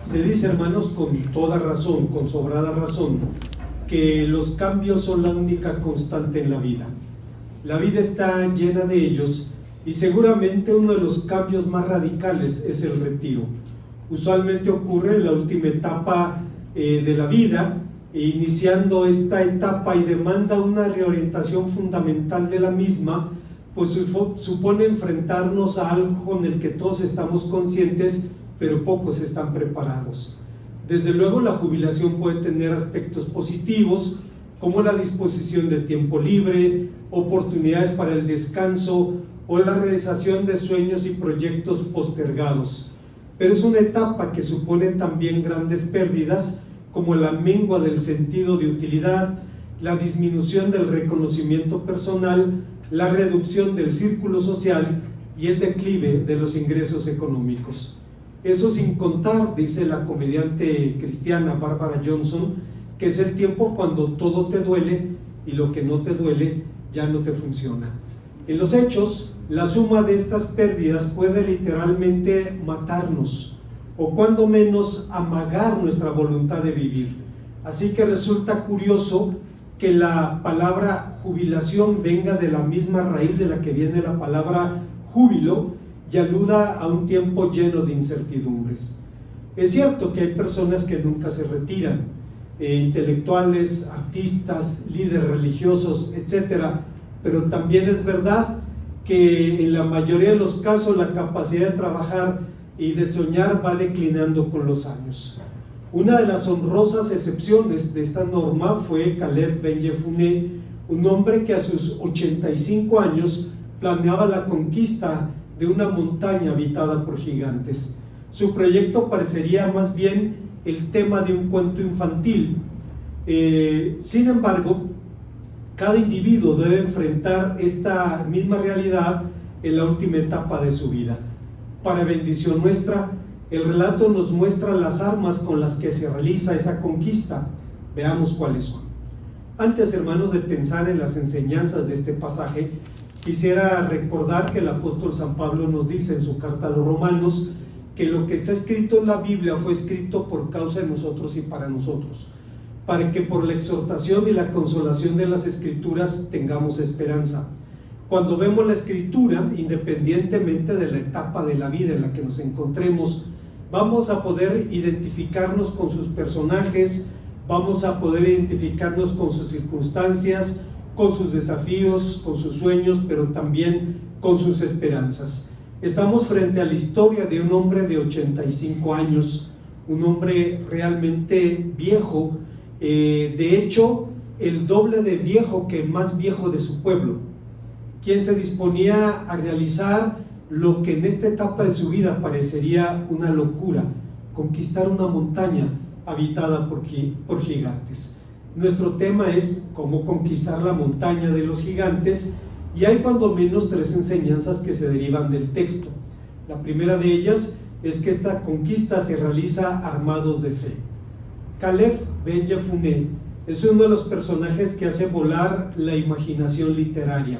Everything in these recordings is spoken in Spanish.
Se dice, hermanos, con toda razón, con sobrada razón, que los cambios son la única constante en la vida. La vida está llena de ellos y seguramente uno de los cambios más radicales es el retiro. Usualmente ocurre en la última etapa de la vida, iniciando esta etapa y demanda una reorientación fundamental de la misma, pues supone enfrentarnos a algo con el que todos estamos conscientes, pero pocos están preparados. Desde luego la jubilación puede tener aspectos positivos, como la disposición de tiempo libre, oportunidades para el descanso o la realización de sueños y proyectos postergados. Pero es una etapa que supone también grandes pérdidas, como la mengua del sentido de utilidad, la disminución del reconocimiento personal, la reducción del círculo social y el declive de los ingresos económicos. Eso sin contar, dice la comediante cristiana Barbara Johnson, que es el tiempo cuando todo te duele y lo que no te duele ya no te funciona. En los hechos, la suma de estas pérdidas puede literalmente matarnos, o cuando menos amagar nuestra voluntad de vivir. Así que resulta curioso que la palabra jubilación venga de la misma raíz de la que viene la palabra júbilo y aluda a un tiempo lleno de incertidumbres. Es cierto que hay personas que nunca se retiran, intelectuales, artistas, líderes religiosos, etcétera, pero también es verdad que en la mayoría de los casos la capacidad de trabajar y de soñar va declinando con los años. Una de las honrosas excepciones de esta norma fue Caleb Ben Jefune, un hombre que a sus 85 años planeaba la conquista de una montaña habitada por gigantes. Su proyecto parecería más bien el tema de un cuento infantil. Sin embargo, cada individuo debe enfrentar esta misma realidad en la última etapa de su vida. Para bendición nuestra, el relato nos muestra las armas con las que se realiza esa conquista. Veamos cuáles son. Antes, hermanos, de pensar en las enseñanzas de este pasaje, quisiera recordar que el apóstol San Pablo nos dice en su carta a los Romanos que lo que está escrito en la Biblia fue escrito por causa de nosotros y para nosotros, para que por la exhortación y la consolación de las Escrituras tengamos esperanza. Cuando vemos la Escritura, independientemente de la etapa de la vida en la que nos encontremos, vamos a poder identificarnos con sus personajes, vamos a poder identificarnos con sus circunstancias, con sus desafíos, con sus sueños, pero también con sus esperanzas. Estamos frente a la historia de un hombre de 85 años, un hombre realmente viejo, de hecho, el doble de viejo que el más viejo de su pueblo, quien se disponía a realizar lo que en esta etapa de su vida parecería una locura, conquistar una montaña habitada por gigantes. Nuestro tema es cómo conquistar la montaña de los gigantes, y hay cuando menos tres enseñanzas que se derivan del texto. La primera de ellas es que esta conquista se realiza armados de fe. Caleb Ben Jefune es uno de los personajes que hace volar la imaginación literaria.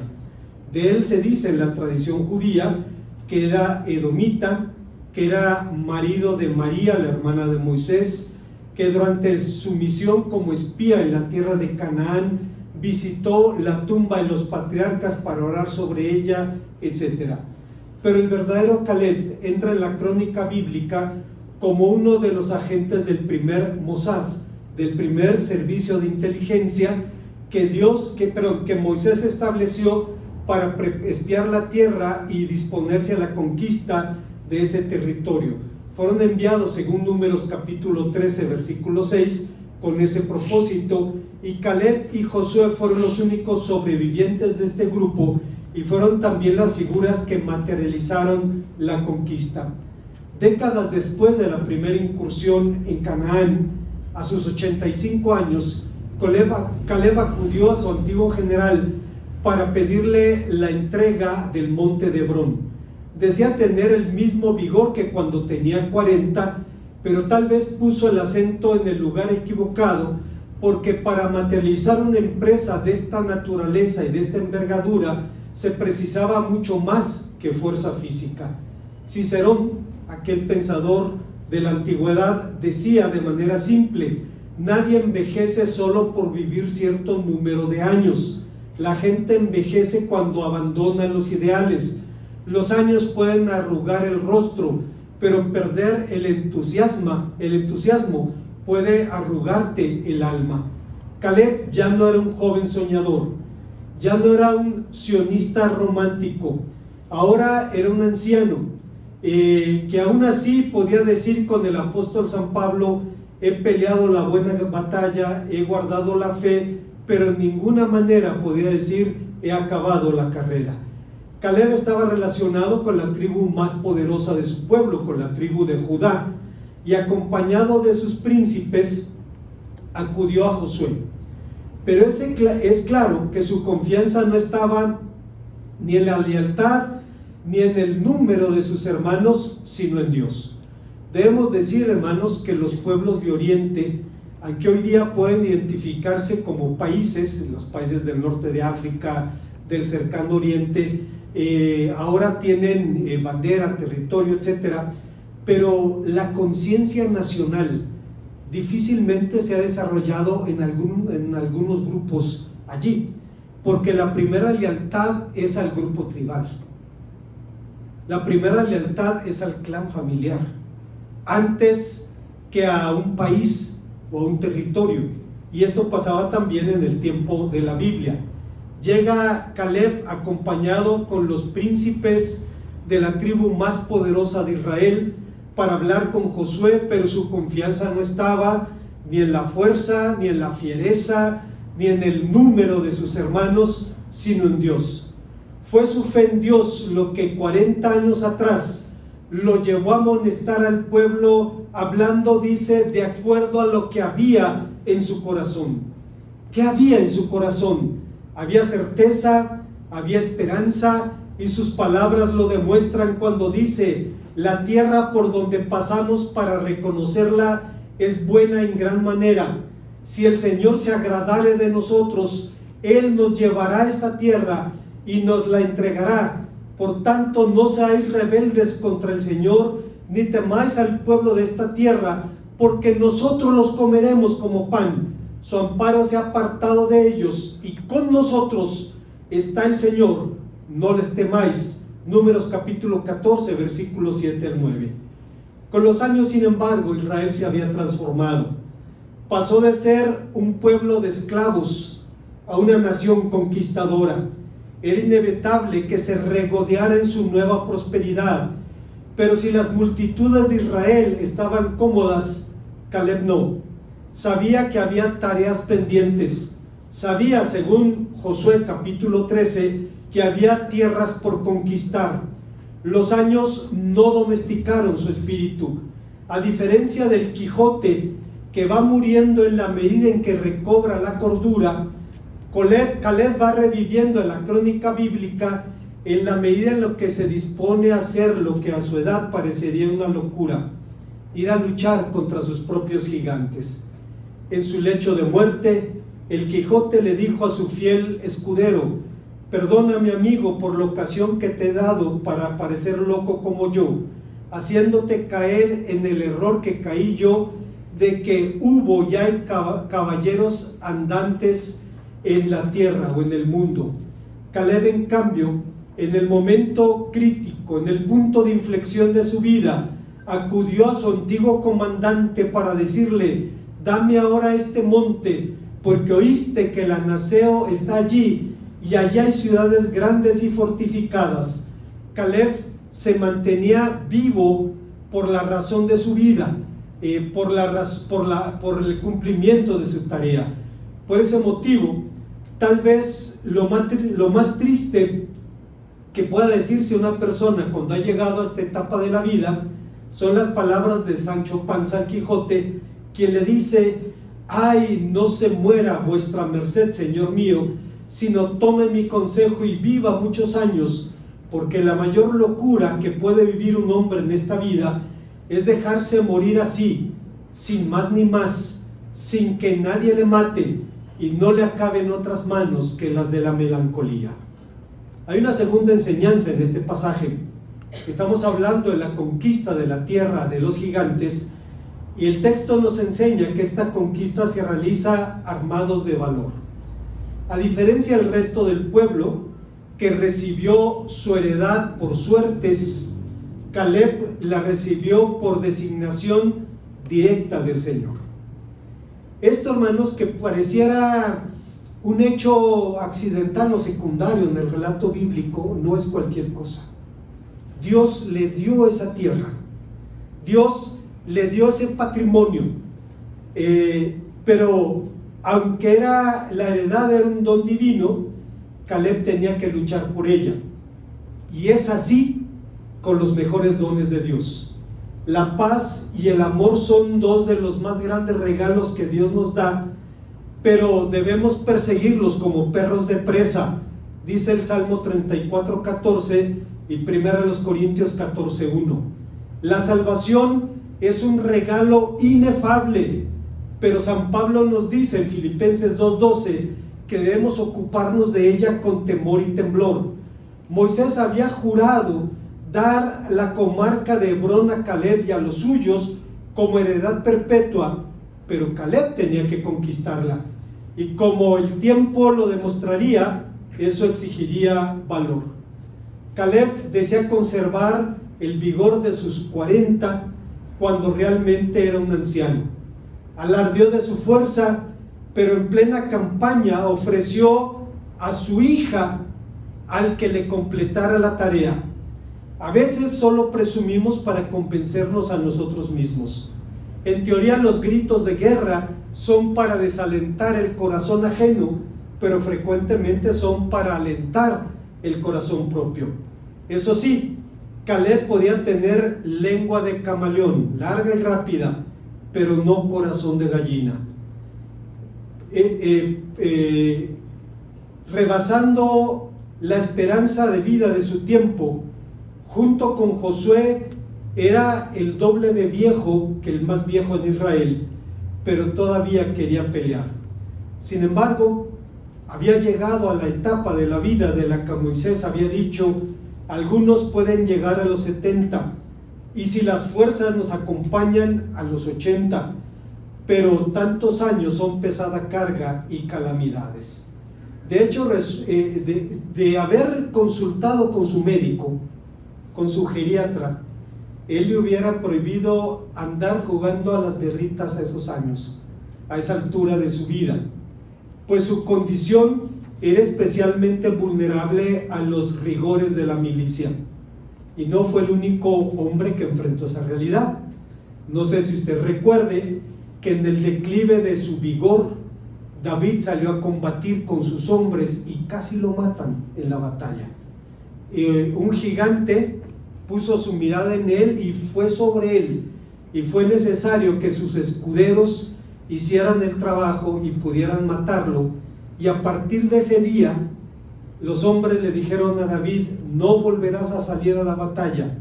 De él se dice en la tradición judía que era edomita, que era marido de María, la hermana de Moisés, que durante su misión como espía en la tierra de Canaán visitó la tumba de los patriarcas para orar sobre ella, etc. Pero el verdadero Caleb entra en la crónica bíblica como uno de los agentes del primer Mossad, del primer servicio de inteligencia que Moisés estableció para espiar la tierra y disponerse a la conquista de ese territorio. Fueron enviados, según Números capítulo 13, versículo 6, con ese propósito, y Caleb y Josué fueron los únicos sobrevivientes de este grupo y fueron también las figuras que materializaron la conquista. Décadas después de la primera incursión en Canaán, a sus 85 años, Caleb acudió a su antiguo general para pedirle la entrega del monte de Hebrón. Decía tener el mismo vigor que cuando tenía 40, pero tal vez puso el acento en el lugar equivocado, porque para materializar una empresa de esta naturaleza y de esta envergadura se precisaba mucho más que fuerza física. Cicerón, aquel pensador de la antigüedad decía de manera simple: nadie envejece solo por vivir cierto número de años. La gente envejece cuando abandona los ideales. Los años pueden arrugar el rostro, pero perder el entusiasmo puede arrugarte el alma. Caleb ya no era un joven soñador, ya no era un sionista romántico, ahora era un anciano que aún así podía decir con el apóstol San Pablo: he peleado la buena batalla, he guardado la fe, pero en ninguna manera podía decir he acabado la carrera. Caleb estaba relacionado con la tribu más poderosa de su pueblo, con la tribu de Judá, y acompañado de sus príncipes acudió a Josué. Pero es claro que su confianza no estaba ni en la lealtad ni en el número de sus hermanos, sino en Dios. Debemos decir, hermanos, que los pueblos de Oriente, aunque hoy día pueden identificarse como países, los países del norte de África, del cercano Oriente, ahora tienen bandera, territorio, etcétera, pero la conciencia nacional difícilmente se ha desarrollado en algunos grupos allí, porque la primera lealtad es al grupo tribal, la primera lealtad es al clan familiar, antes que a un país o a un territorio. Y esto pasaba también en el tiempo de la Biblia. Llega Caleb acompañado con los príncipes de la tribu más poderosa de Israel para hablar con Josué, pero su confianza no estaba ni en la fuerza, ni en la fiereza, ni en el número de sus hermanos, sino en Dios. Fue su fe en Dios lo que 40 años atrás lo llevó a amonestar al pueblo, hablando, dice, de acuerdo a lo que había en su corazón. ¿Qué había en su corazón? Había certeza, había esperanza, y sus palabras lo demuestran cuando dice: la tierra por donde pasamos para reconocerla es buena en gran manera. Si el Señor se agradare de nosotros, Él nos llevará a esta tierra y nos la entregará. Por tanto, no seáis rebeldes contra el Señor, ni temáis al pueblo de esta tierra, porque nosotros los comeremos como pan. Su amparo se ha apartado de ellos, y con nosotros está el Señor, no les temáis. Números capítulo 14, versículos 7 al 9. Con los años, sin embargo, Israel se había transformado. Pasó de ser un pueblo de esclavos a una nación conquistadora. Era inevitable que se regodeara en su nueva prosperidad, pero si las multitudes de Israel estaban cómodas, Caleb no. Sabía que había tareas pendientes. Sabía, según Josué capítulo 13, que había tierras por conquistar. Los años no domesticaron su espíritu. A diferencia del Quijote, que va muriendo en la medida en que recobra la cordura, Caleb va reviviendo en la crónica bíblica en la medida en lo que se dispone a hacer lo que a su edad parecería una locura: ir a luchar contra sus propios gigantes. En su lecho de muerte, el Quijote le dijo a su fiel escudero: perdóname, amigo, por la ocasión que te he dado para parecer loco como yo, haciéndote caer en el error que caí yo, de que hubo ya caballeros andantes en la tierra o en el mundo. Caleb, en cambio, en el momento crítico, en el punto de inflexión de su vida, acudió a su antiguo comandante para decirle: dame ahora este monte, porque oíste que el anaseo está allí, y allá hay ciudades grandes y fortificadas. Caleb se mantenía vivo por la razón de su vida, por el cumplimiento de su tarea. Por ese motivo, tal vez lo más triste que pueda decirse una persona cuando ha llegado a esta etapa de la vida son las palabras de Sancho Panza Quijote, quien le dice: ay, no se muera vuestra merced, señor mío, sino tome mi consejo y viva muchos años, porque la mayor locura que puede vivir un hombre en esta vida es dejarse morir así, sin más ni más, sin que nadie le mate y no le acabe en otras manos que las de la melancolía. Hay una segunda enseñanza en este pasaje, Estamos hablando de la conquista de la tierra de los gigantes, y el texto nos enseña que esta conquista se realiza armados de valor. A diferencia del resto del pueblo, que recibió su heredad por suertes, Caleb la recibió por designación directa del Señor. Esto, hermanos, que pareciera un hecho accidental o secundario en el relato bíblico, no es cualquier cosa. Dios le dio esa tierra, Dios le dio ese patrimonio, pero aunque la heredad era un don divino, Caleb tenía que luchar por ella. Y es así con los mejores dones de Dios. La paz y el amor son dos de los más grandes regalos que Dios nos da, pero debemos perseguirlos como perros de presa, dice el Salmo 34:14 y 1 Corintios 14:1. La salvación es un regalo inefable, pero San Pablo nos dice en Filipenses 2:12 que debemos ocuparnos de ella con temor y temblor. Moisés había jurado dar la comarca de Hebrón a Caleb y a los suyos como heredad perpetua, pero Caleb tenía que conquistarla, y como el tiempo lo demostraría, eso exigiría valor. Caleb desea conservar el vigor de sus 40 cuando realmente era un anciano. Alardeó de su fuerza, pero en plena campaña ofreció a su hija al que le completara la tarea. A veces solo presumimos para convencernos a nosotros mismos. En teoría, los gritos de guerra son para desalentar el corazón ajeno, pero frecuentemente son para alentar el corazón propio. Eso sí, Caleb podía tener lengua de camaleón, larga y rápida, pero no corazón de gallina. Rebasando la esperanza de vida de su tiempo, junto con Josué, era el doble de viejo que el más viejo en Israel, pero todavía quería pelear. Sin embargo, había llegado a la etapa de la vida de la que Moisés había dicho: algunos pueden llegar a los 70, y si las fuerzas nos acompañan, a los 80, pero tantos años son pesada carga y calamidades. De hecho, de haber consultado con su médico, con su geriatra, él le hubiera prohibido andar jugando a las guerritas a esos años, a esa altura de su vida, pues su condición era especialmente vulnerable a los rigores de la milicia, y no fue el único hombre que enfrentó esa realidad. No sé si usted recuerde que en el declive de su vigor, David salió a combatir con sus hombres y casi lo matan en la batalla. Un gigante puso su mirada en él y fue sobre él, y fue necesario que sus escuderos hicieran el trabajo y pudieran matarlo. Y a partir de ese día, los hombres le dijeron a David: no volverás a salir a la batalla,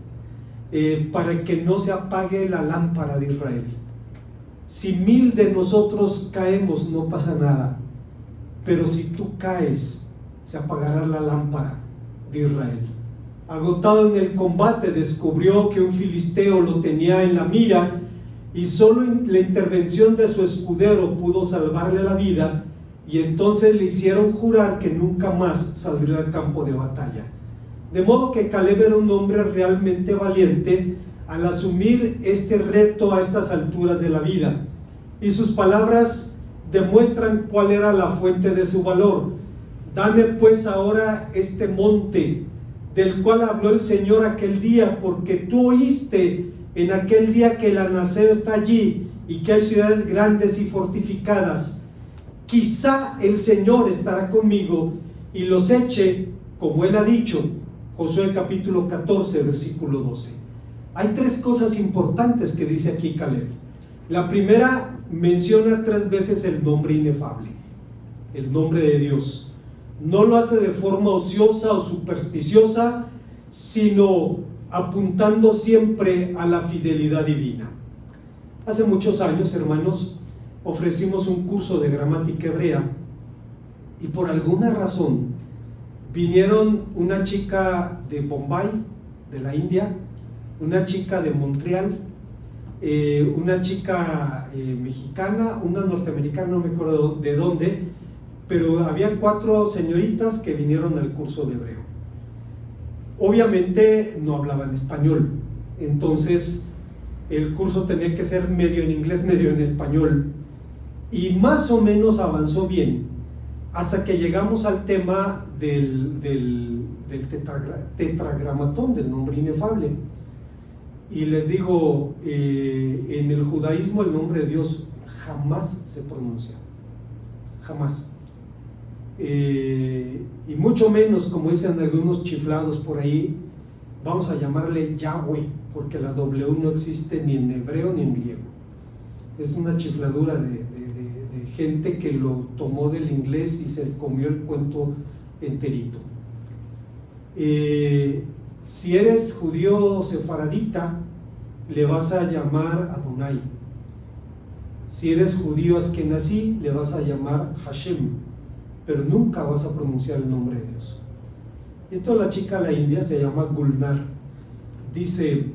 para que no se apague la lámpara de Israel. Si 1000 de nosotros caemos, no pasa nada, pero si tú caes, se apagará la lámpara de Israel. Agotado en el combate, descubrió que un filisteo lo tenía en la mira, y solo la intervención de su escudero pudo salvarle la vida, y entonces le hicieron jurar que nunca más saldría al campo de batalla. De modo que Caleb era un hombre realmente valiente al asumir este reto a estas alturas de la vida, y sus palabras demuestran cuál era la fuente de su valor. Dame pues ahora este monte del cual habló el Señor aquel día, porque tú oíste en aquel día que el Anaseo está allí y que hay ciudades grandes y fortificadas. Quizá el Señor estará conmigo y los eche como él ha dicho. Josué capítulo 14 versículo 12. Hay 3 cosas importantes que dice aquí Caleb. La primera, menciona 3 veces el nombre inefable, el nombre de Dios. No lo hace de forma ociosa o supersticiosa, sino apuntando siempre a la fidelidad divina. Hace muchos años, hermanos, ofrecimos un curso de gramática hebrea, y por alguna razón vinieron una chica de Bombay de la India, una chica de Montreal, una chica mexicana, una norteamericana, no me acuerdo de dónde, pero había 4 señoritas que vinieron al curso de hebreo. Obviamente no hablaban español, entonces el curso tenía que ser medio en inglés, medio en español, y más o menos avanzó bien, hasta que llegamos al tema del tetragramatón, del nombre inefable. Y les digo, en el judaísmo el nombre de Dios jamás se pronuncia, jamás. Y mucho menos, como dicen algunos chiflados por ahí, vamos a llamarle Yahweh, porque la W no existe ni en hebreo ni en griego. Es una chifladura de gente que lo tomó del inglés y se comió el cuento enterito. Si eres judío sefaradita, le vas a llamar Adonai. Si eres judío askenazí, le vas a llamar Hashem, pero nunca vas a pronunciar el nombre de Dios. Entonces la chica de la India se llama Gulnar. Dice,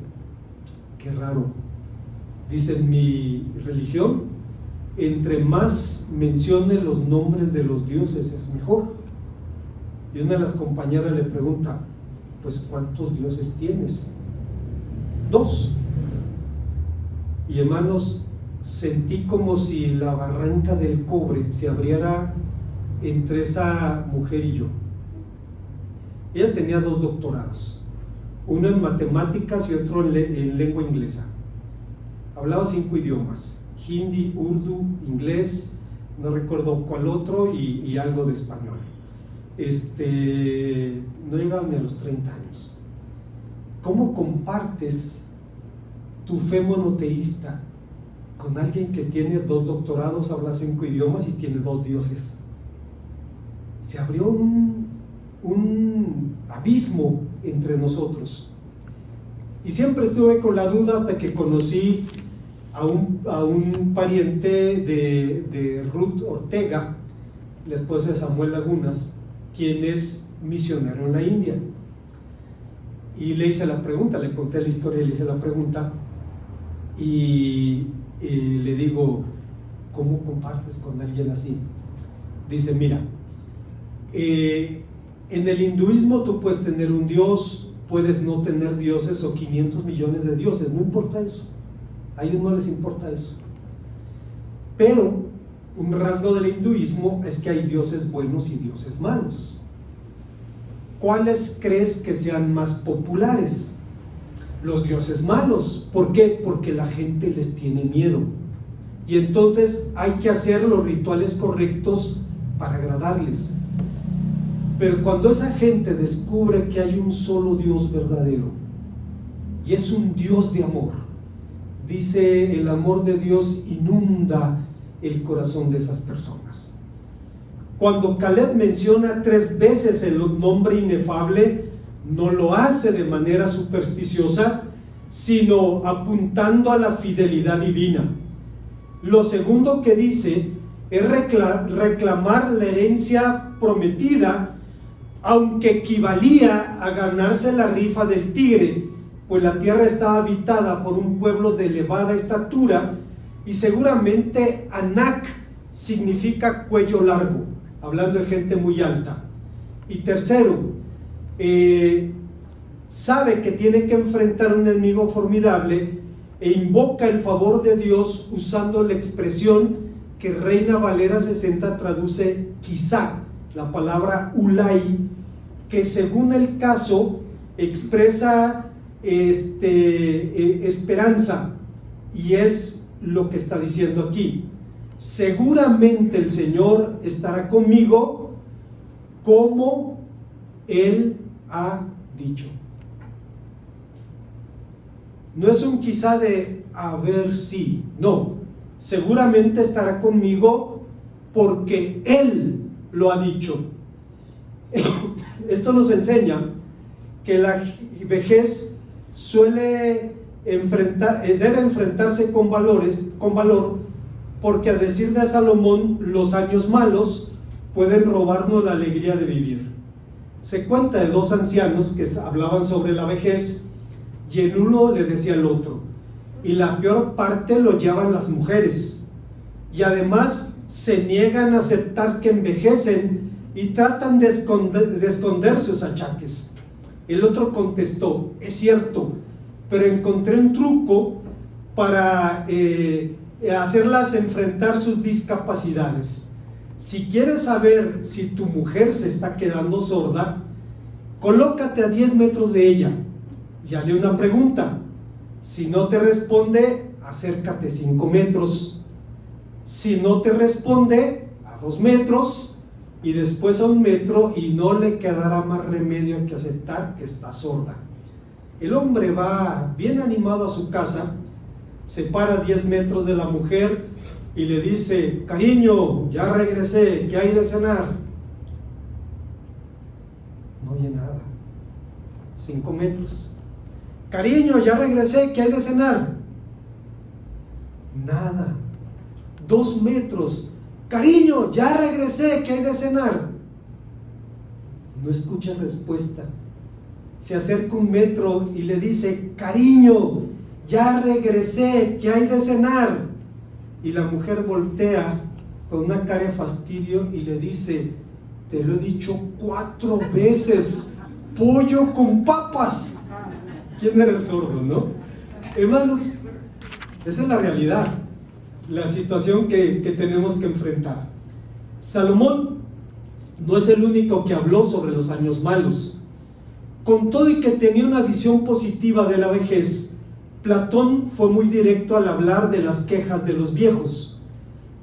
qué raro, dice: en mi religión, entre más mencione los nombres de los dioses es mejor. Y una de las compañeras le pregunta: pues ¿cuántos dioses tienes? 2. Y hermanos, sentí como si la barranca del cobre se abriera entre esa mujer y yo. Ella tenía 2 doctorados, uno en matemáticas y otro en lengua inglesa. Hablaba 5 idiomas: hindi, urdu, inglés, no recuerdo cuál otro, y algo de español. No llegaba ni a los 30 años. ¿Cómo compartes tu fe monoteísta con alguien que tiene 2 doctorados, habla 5 idiomas y tiene 2 dioses? Se abrió un abismo entre nosotros. Y siempre estuve con la duda hasta que conocí a un pariente de Ruth Ortega, la esposa de Samuel Lagunas, quien es misionero en la India. Y le hice la pregunta, le conté la historia, le hice la pregunta y le digo: ¿cómo compartes con alguien así? Dice: mira, en el hinduismo tú puedes tener un dios, puedes no tener dioses o 500 millones de dioses, no importa eso, a ellos no les importa eso. Pero un rasgo del hinduismo es que hay dioses buenos y dioses malos. ¿Cuáles crees que sean más populares? Los dioses malos. ¿Por qué? Porque la gente les tiene miedo. Y entonces hay que hacer los rituales correctos para agradarles. Pero cuando esa gente descubre que hay un solo Dios verdadero, y es un Dios de amor, dice, el amor de Dios inunda el corazón de esas personas. Cuando Caleb menciona 3 veces el nombre inefable, no lo hace de manera supersticiosa, sino apuntando a la fidelidad divina. Lo segundo que dice es reclamar la herencia prometida, aunque equivalía a ganarse la rifa del tigre, pues la tierra estaba habitada por un pueblo de elevada estatura, y seguramente Anak significa cuello largo, hablando de gente muy alta. Y tercero, sabe que tiene que enfrentar un enemigo formidable e invoca el favor de Dios usando la expresión que Reina Valera 60 traduce quizá, la palabra ulai, que según el caso expresa esperanza, y es lo que está diciendo aquí: seguramente el Señor estará conmigo como Él ha dicho. No es un quizá de a ver si, no, seguramente estará conmigo porque Él lo ha dicho. Esto nos enseña que la vejez debe enfrentarse con valor, porque a decir de Salomón, los años malos pueden robarnos la alegría de vivir. Se cuenta de dos ancianos que hablaban sobre la vejez, y el uno le decía al otro: y la peor parte lo llevan las mujeres, y además se niegan a aceptar que envejecen y tratan de esconder sus achaques. El otro contestó: es cierto, pero encontré un truco para hacerlas enfrentar sus discapacidades. Si quieres saber si tu mujer se está quedando sorda, colócate a 10 metros de ella y hazle una pregunta. Si no te responde, acércate 5 metros. Si no te responde, a 2 metros y después a 1 metro, y no le quedará más remedio que aceptar que está sorda. El hombre va bien animado a su casa, se para a 10 metros de la mujer y le dice: cariño, ya regresé, ¿qué hay de cenar? No oye nada. 5 metros. Cariño, ya regresé, ¿qué hay de cenar? Nada. 2 metros. Cariño, ya regresé, ¿qué hay de cenar? No escucha respuesta. Se acerca 1 metro y le dice: cariño, ya regresé, ¿qué hay de cenar? Y la mujer voltea con una cara de fastidio y le dice: te lo he dicho 4 veces, pollo con papas. ¿Quién era el sordo, no? Hermanos, esa es la realidad, la situación que tenemos que enfrentar. Salomón no es el único que habló sobre los años malos. Con todo y que tenía una visión positiva de la vejez, Platón fue muy directo al hablar de las quejas de los viejos.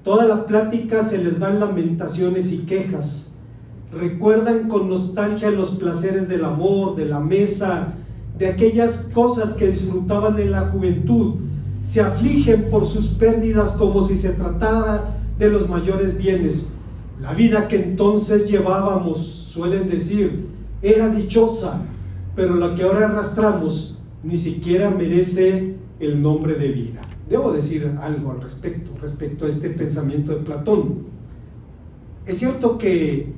Toda la plática se les va en lamentaciones y quejas. Recuerdan con nostalgia los placeres del amor, de la mesa, de aquellas cosas que disfrutaban en la juventud. Se afligen por sus pérdidas como si se tratara de los mayores bienes. La vida que entonces llevábamos, suelen decir, era dichosa, pero la que ahora arrastramos ni siquiera merece el nombre de vida. Debo decir algo al respecto a este pensamiento de Platón. Es cierto que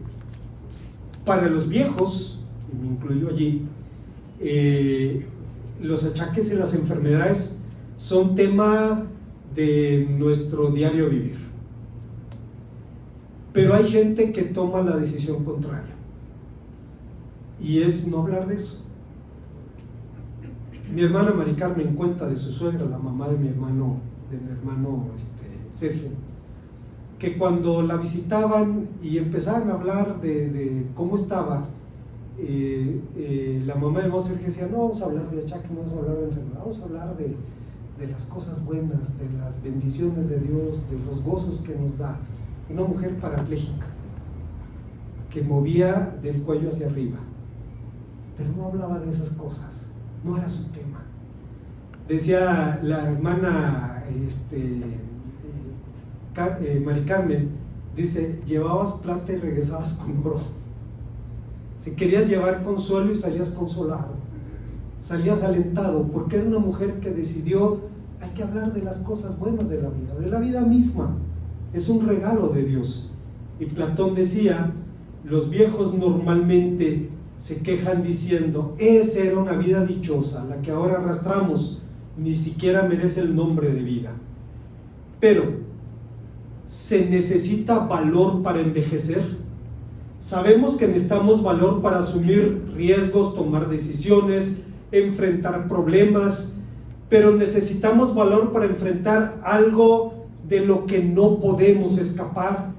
para los viejos, y me incluyo allí, los achaques y las enfermedades son tema de nuestro diario vivir. Pero hay gente que toma la decisión contraria, y es no hablar de eso. Mi hermana Mari Carmen cuenta de su suegra, la mamá de mi hermano Sergio, que cuando la visitaban y empezaban a hablar de cómo estaba, la mamá de mi hermano Sergio decía: no vamos a hablar de achaque, no vamos a hablar de enfermedad, vamos a hablar de las cosas buenas, de las bendiciones de Dios, de los gozos que nos da. Una mujer parapléjica que movía del cuello hacia arriba, pero no hablaba de esas cosas. No era su tema. Decía la hermana Mari Carmen, dice: llevabas plata y regresabas con oro. Si querías llevar consuelo y salías consolado, salías alentado, porque era una mujer que decidió: hay que hablar de las cosas buenas de la vida misma. Es un regalo de Dios. Y Platón decía: los viejos normalmente se quejan diciendo: esa era una vida dichosa, la que ahora arrastramos ni siquiera merece el nombre de vida. Pero, ¿se necesita valor para envejecer? Sabemos que necesitamos valor para asumir riesgos, tomar decisiones, enfrentar problemas, pero necesitamos valor para enfrentar algo de lo que no podemos escapar.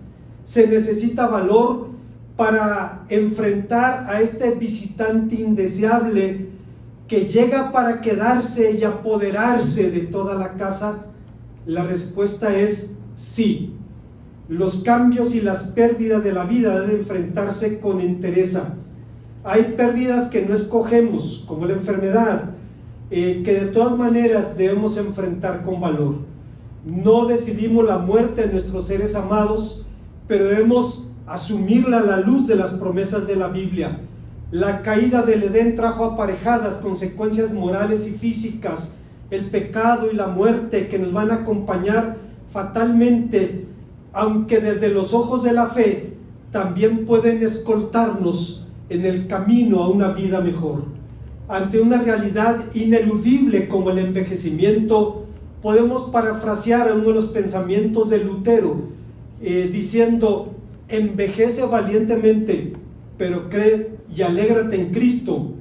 Se necesita valor para enfrentar a este visitante indeseable que llega para quedarse y apoderarse de toda la casa. La respuesta es sí. Los cambios y las pérdidas de la vida deben enfrentarse con entereza. Hay pérdidas que no escogemos, como la enfermedad, que de todas maneras debemos enfrentar con valor. No decidimos la muerte de nuestros seres amados, pero debemos asumirla a la luz de las promesas de la Biblia. La caída del Edén trajo aparejadas consecuencias morales y físicas, el pecado y la muerte que nos van a acompañar fatalmente, aunque desde los ojos de la fe también pueden escoltarnos en el camino a una vida mejor. Ante una realidad ineludible como el envejecimiento, podemos parafrasear a uno de los pensamientos de Lutero, diciendo: envejece valientemente, pero cree y alégrate en Cristo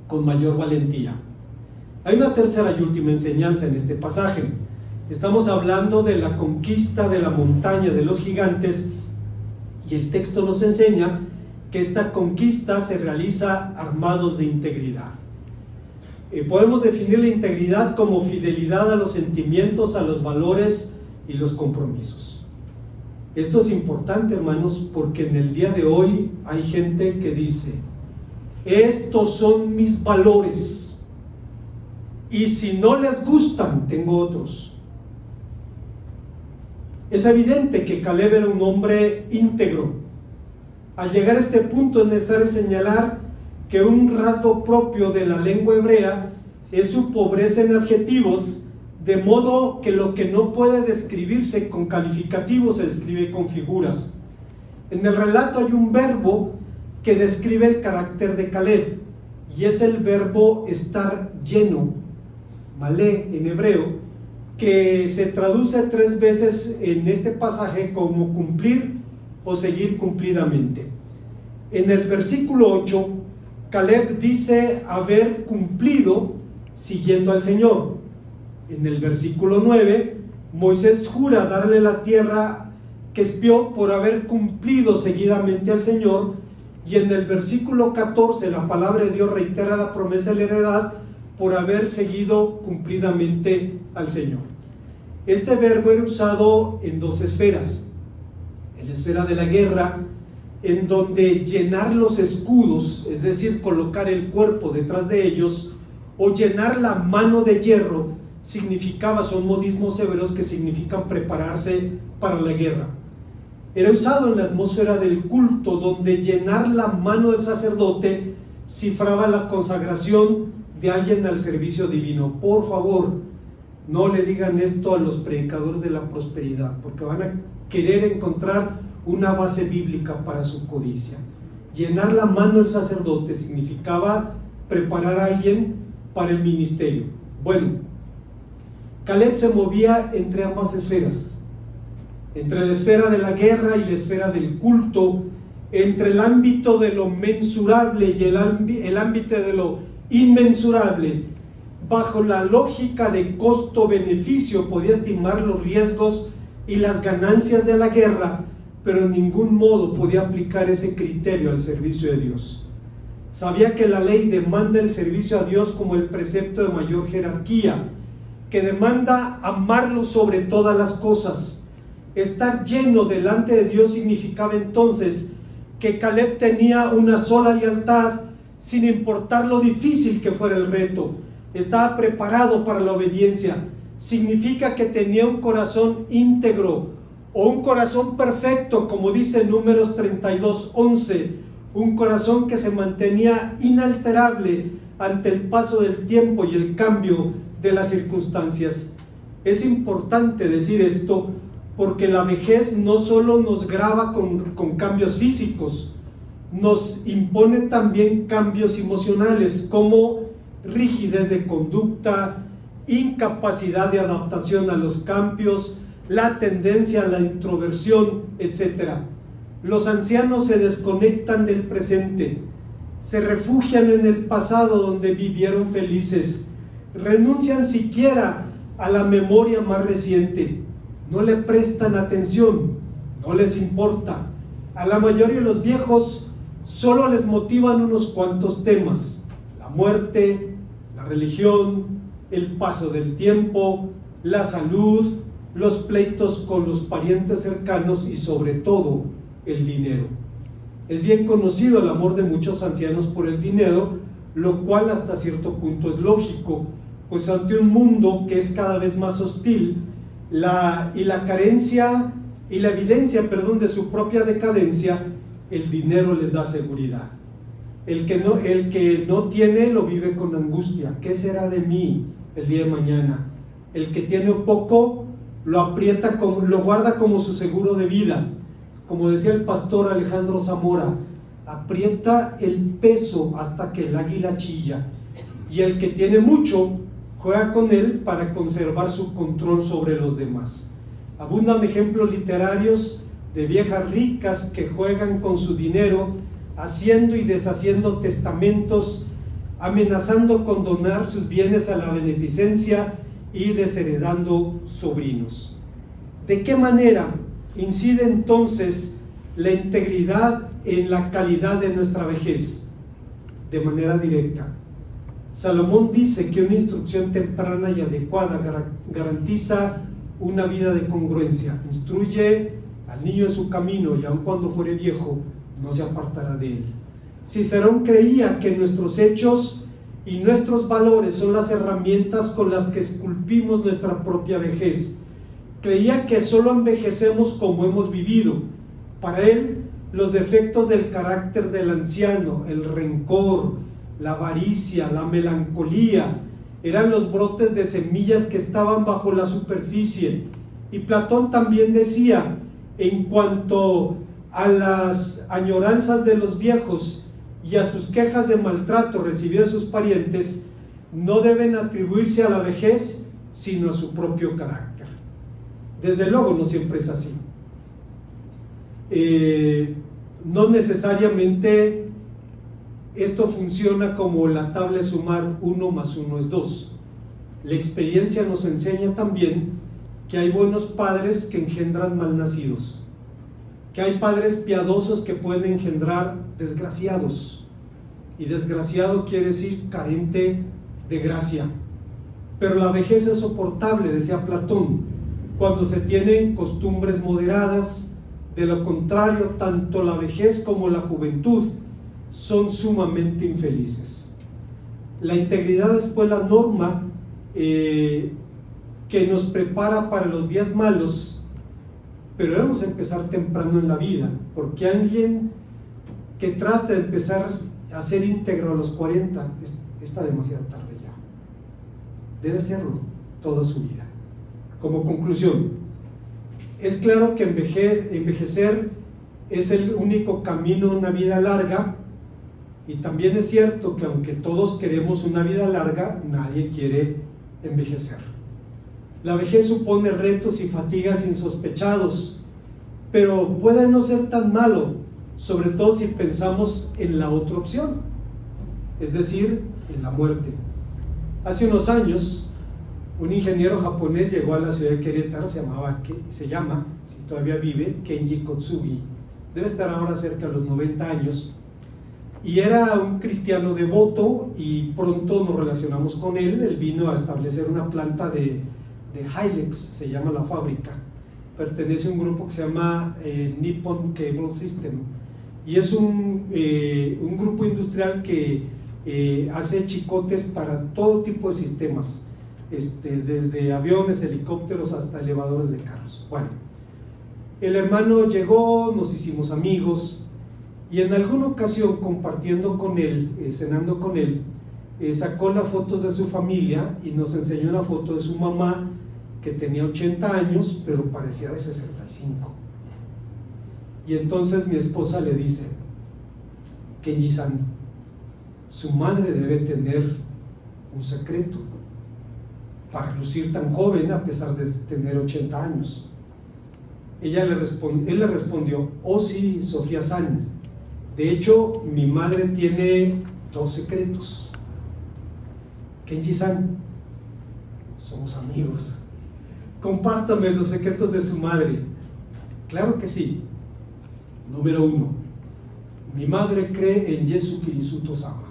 con mayor valentía. Hay una tercera y última enseñanza en este pasaje. Estamos hablando de la conquista de la montaña de los gigantes, y el texto nos enseña que esta conquista se realiza armados de integridad. Podemos definir la integridad como fidelidad a los sentimientos, a los valores y los compromisos. Esto es importante, hermanos, porque en el día de hoy hay gente que dice: estos son mis valores, y si no les gustan, tengo otros. Es evidente que Caleb era un hombre íntegro. Al llegar a este punto es necesario señalar que un rasgo propio de la lengua hebrea es su pobreza en adjetivos, de modo que lo que no puede describirse con calificativos se describe con figuras. En el relato hay un verbo que describe el carácter de Caleb, y es el verbo estar lleno, malé en hebreo, que se traduce 3 veces en este pasaje como cumplir o seguir cumplidamente. En el versículo 8, Caleb dice haber cumplido siguiendo al Señor. En el versículo 9, Moisés jura darle la tierra que espió por haber cumplido seguidamente al Señor, y en el versículo 14 la palabra de Dios reitera la promesa de la heredad por haber seguido cumplidamente al Señor. Este verbo era usado en 2 esferas: en la esfera de la guerra, en donde llenar los escudos, es decir, colocar el cuerpo detrás de ellos, o llenar la mano de hierro, son modismos hebreos que significan prepararse para la guerra. Era usado en la atmósfera del culto, donde llenar la mano del sacerdote cifraba la consagración de alguien al servicio divino. Por favor, no le digan esto a los predicadores de la prosperidad, porque van a querer encontrar una base bíblica para su codicia. Llenar la mano del sacerdote significaba preparar a alguien para el ministerio. Bueno, Caleb se movía entre ambas esferas, entre la esfera de la guerra y la esfera del culto, entre el ámbito de lo mensurable y el ámbito de lo inmensurable. Bajo la lógica de costo-beneficio podía estimar los riesgos y las ganancias de la guerra, pero en ningún modo podía aplicar ese criterio al servicio de Dios. Sabía que la ley demanda el servicio a Dios como el precepto de mayor jerarquía, que demanda amarlo sobre todas las cosas. Estar lleno delante de Dios significaba entonces que Caleb tenía una sola lealtad, sin importar lo difícil que fuera el reto. Estaba preparado para la obediencia. Significa que tenía un corazón íntegro, o un corazón perfecto, como dice Números 32:11, un corazón que se mantenía inalterable ante el paso del tiempo y el cambio de las circunstancias. Es importante decir esto porque la vejez no solo nos grava con cambios físicos, nos impone también cambios emocionales, como rigidez de conducta, incapacidad de adaptación a los cambios, la tendencia a la introversión, etc. Los ancianos se desconectan del presente, se refugian en el pasado donde vivieron felices, renuncian siquiera a la memoria más reciente, no le prestan atención, no les importa. A la mayoría de los viejos solo les motivan unos cuantos temas: la muerte, la religión, el paso del tiempo, la salud, los pleitos con los parientes cercanos y sobre todo el dinero. Es bien conocido el amor de muchos ancianos por el dinero, lo cual hasta cierto punto es lógico, pues ante un mundo que es cada vez más hostil la carencia y la evidencia, de su propia decadencia, el dinero les da seguridad. El que no tiene lo vive con angustia. ¿Qué será de mí el día de mañana? El que tiene poco lo guarda como su seguro de vida. Como decía el pastor Alejandro Zamora, aprieta el peso hasta que el águila chilla, y el que tiene mucho juega con él para conservar su control sobre los demás. Abundan ejemplos literarios de viejas ricas que juegan con su dinero, haciendo y deshaciendo testamentos, amenazando con donar sus bienes a la beneficencia y desheredando sobrinos. ¿De qué manera incide entonces la integridad en la calidad de nuestra vejez? De manera directa. Salomón dice que una instrucción temprana y adecuada garantiza una vida de congruencia. Instruye al niño en su camino, y aun cuando fuere viejo no se apartará de él. Cicerón creía que nuestros hechos y nuestros valores son las herramientas con las que esculpimos nuestra propia vejez. Creía que solo envejecemos como hemos vivido. Para él, los defectos del carácter del anciano, el rencor, la avaricia, la melancolía, eran los brotes de semillas que estaban bajo la superficie. Y Platón también decía, en cuanto a las añoranzas de los viejos y a sus quejas de maltrato recibidas de sus parientes, no deben atribuirse a la vejez, sino a su propio carácter. Desde luego no siempre es así. No necesariamente esto funciona como la tabla de sumar 1 más 1 es 2. La experiencia nos enseña también que hay buenos padres que engendran malnacidos, que hay padres piadosos que pueden engendrar desgraciados, y desgraciado quiere decir carente de gracia. Pero la vejez es soportable, decía Platón, cuando se tienen costumbres moderadas. De lo contrario, tanto la vejez como la juventud son sumamente infelices. La integridad es pues la norma que nos prepara para los días malos, pero debemos empezar temprano en la vida, porque alguien que trata de empezar a ser íntegro a los 40 está demasiado tarde ya. Debe serlo toda su vida. Como conclusión, es claro que envejecer es el único camino a una vida larga, y también es cierto que aunque todos queremos una vida larga, nadie quiere envejecer. La vejez supone retos y fatigas insospechados, pero puede no ser tan malo, sobre todo si pensamos en la otra opción, es decir, en la muerte. Hace unos años, un ingeniero japonés llegó a la ciudad de Querétaro, se llama, si todavía vive, Kenji Kotsugi, debe estar ahora cerca de los 90 años, y era un cristiano devoto, y pronto nos relacionamos con él. Él vino a establecer una planta de Hilux, se llama la fábrica, pertenece a un grupo que se llama Nippon Cable System, y es un grupo industrial que hace chicotes para todo tipo de sistemas, desde aviones, helicópteros hasta elevadores de carros. Bueno, el hermano llegó, nos hicimos amigos, y en alguna ocasión, compartiendo con él, cenando con él, sacó las fotos de su familia y nos enseñó una foto de su mamá que tenía 80 años, pero parecía de 65. Y entonces mi esposa le dice: Kenji-san, su madre debe tener un secreto para lucir tan joven a pesar de tener 80 años. Él le respondió: oh sí, Sofía-san, de hecho mi madre tiene 2 secretos. Kenji-san, somos amigos, compártame los secretos de su madre. Claro que sí. Número 1, mi madre cree en Yesu Kirisu Tosama.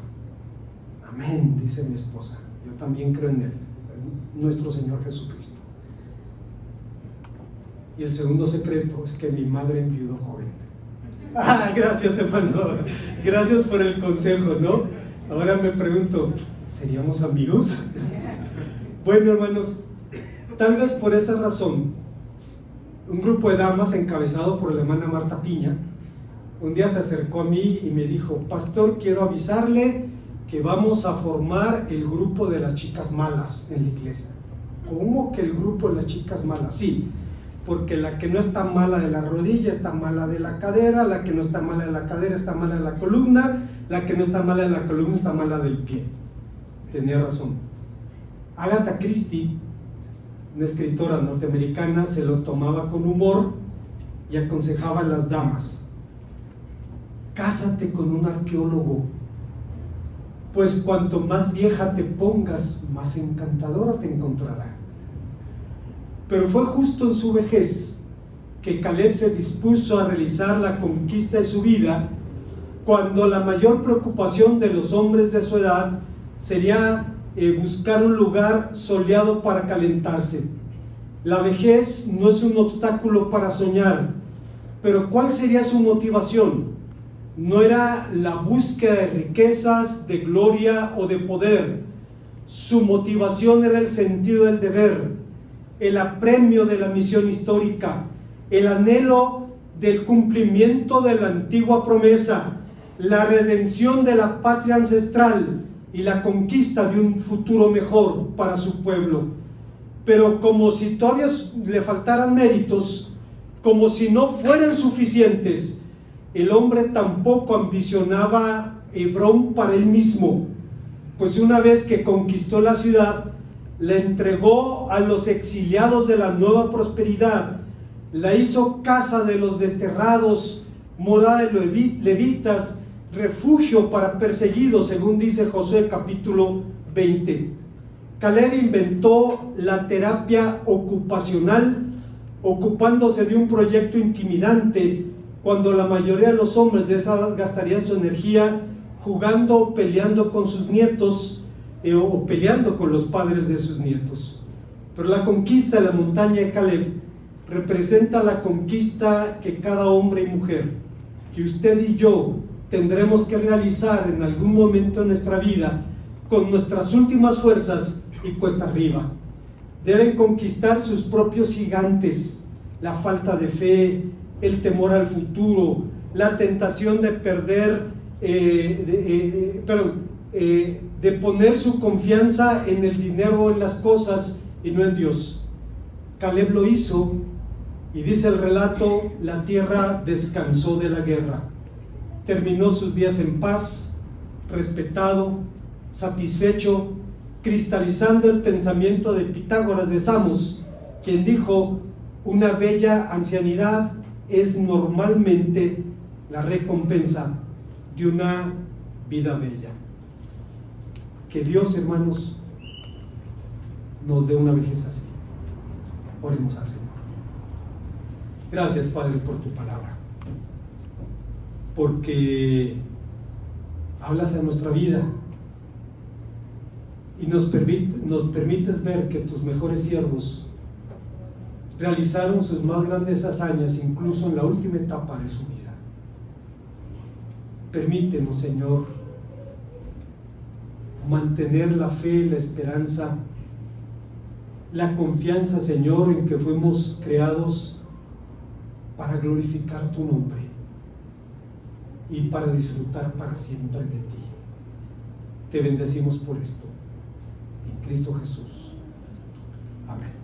Amén, dice mi esposa. Yo también creo en él, en nuestro Señor Jesucristo. Y el segundo secreto es que mi madre enviudó joven. Gracias, hermano, gracias por el consejo, ¿no? Ahora me pregunto, ¿seríamos amigos? Bueno, hermanos, tal vez por esa razón, un grupo de damas encabezado por la hermana Marta Piña un día se acercó a mí y me dijo: pastor, quiero avisarle que vamos a formar el grupo de las chicas malas en la iglesia. ¿Cómo que el grupo de las chicas malas? Sí, porque la que no está mala de la rodilla está mala de la cadera, la que no está mala de la cadera está mala de la columna, la que no está mala de la columna está mala del pie. Tenía razón. Agatha Christie, una escritora norteamericana, se lo tomaba con humor y aconsejaba a las damas: cásate con un arqueólogo, pues cuanto más vieja te pongas, más encantadora te encontrará. Pero fue justo en su vejez que Caleb se dispuso a realizar la conquista de su vida, cuando la mayor preocupación de los hombres de su edad sería buscar un lugar soleado para calentarse. La vejez no es un obstáculo para soñar, pero ¿cuál sería su motivación? No era la búsqueda de riquezas, de gloria o de poder. Su motivación era el sentido del deber, el apremio de la misión histórica, el anhelo del cumplimiento de la antigua promesa, la redención de la patria ancestral y la conquista de un futuro mejor para su pueblo. Pero como si todavía le faltaran méritos, como si no fueran suficientes, el hombre tampoco ambicionaba Hebrón para él mismo, pues una vez que conquistó la ciudad, la entregó a los exiliados de la nueva prosperidad, la hizo casa de los desterrados, morada de levitas, refugio para perseguidos, según dice Josué capítulo 20. Caleb inventó la terapia ocupacional, ocupándose de un proyecto intimidante, cuando la mayoría de los hombres de esa edad gastarían su energía jugando o peleando con sus nietos o peleando con los padres de sus nietos. Pero la conquista de la montaña de Caleb representa la conquista que cada hombre y mujer, que usted y yo tendremos que realizar en algún momento de nuestra vida con nuestras últimas fuerzas y cuesta arriba. Deben conquistar sus propios gigantes: la falta de fe, el temor al futuro, la tentación de perder, de poner su confianza en el dinero o en las cosas y no en Dios. Caleb lo hizo, y dice el relato: la tierra descansó de la guerra, terminó sus días en paz, respetado, satisfecho, cristalizando el pensamiento de Pitágoras de Samos, quien dijo: una bella ancianidad es normalmente la recompensa de una vida bella. Que Dios, hermanos, nos dé una vejez así. Oremos al Señor. Gracias, Padre, por tu palabra, porque hablas a nuestra vida y nos permites ver que tus mejores siervos realizaron sus más grandes hazañas incluso en la última etapa de su vida. Permítenos, Señor, mantener la fe, la esperanza, la confianza, Señor, en que fuimos creados para glorificar tu nombre y para disfrutar para siempre de ti. Te bendecimos por esto, en Cristo Jesús. Amén.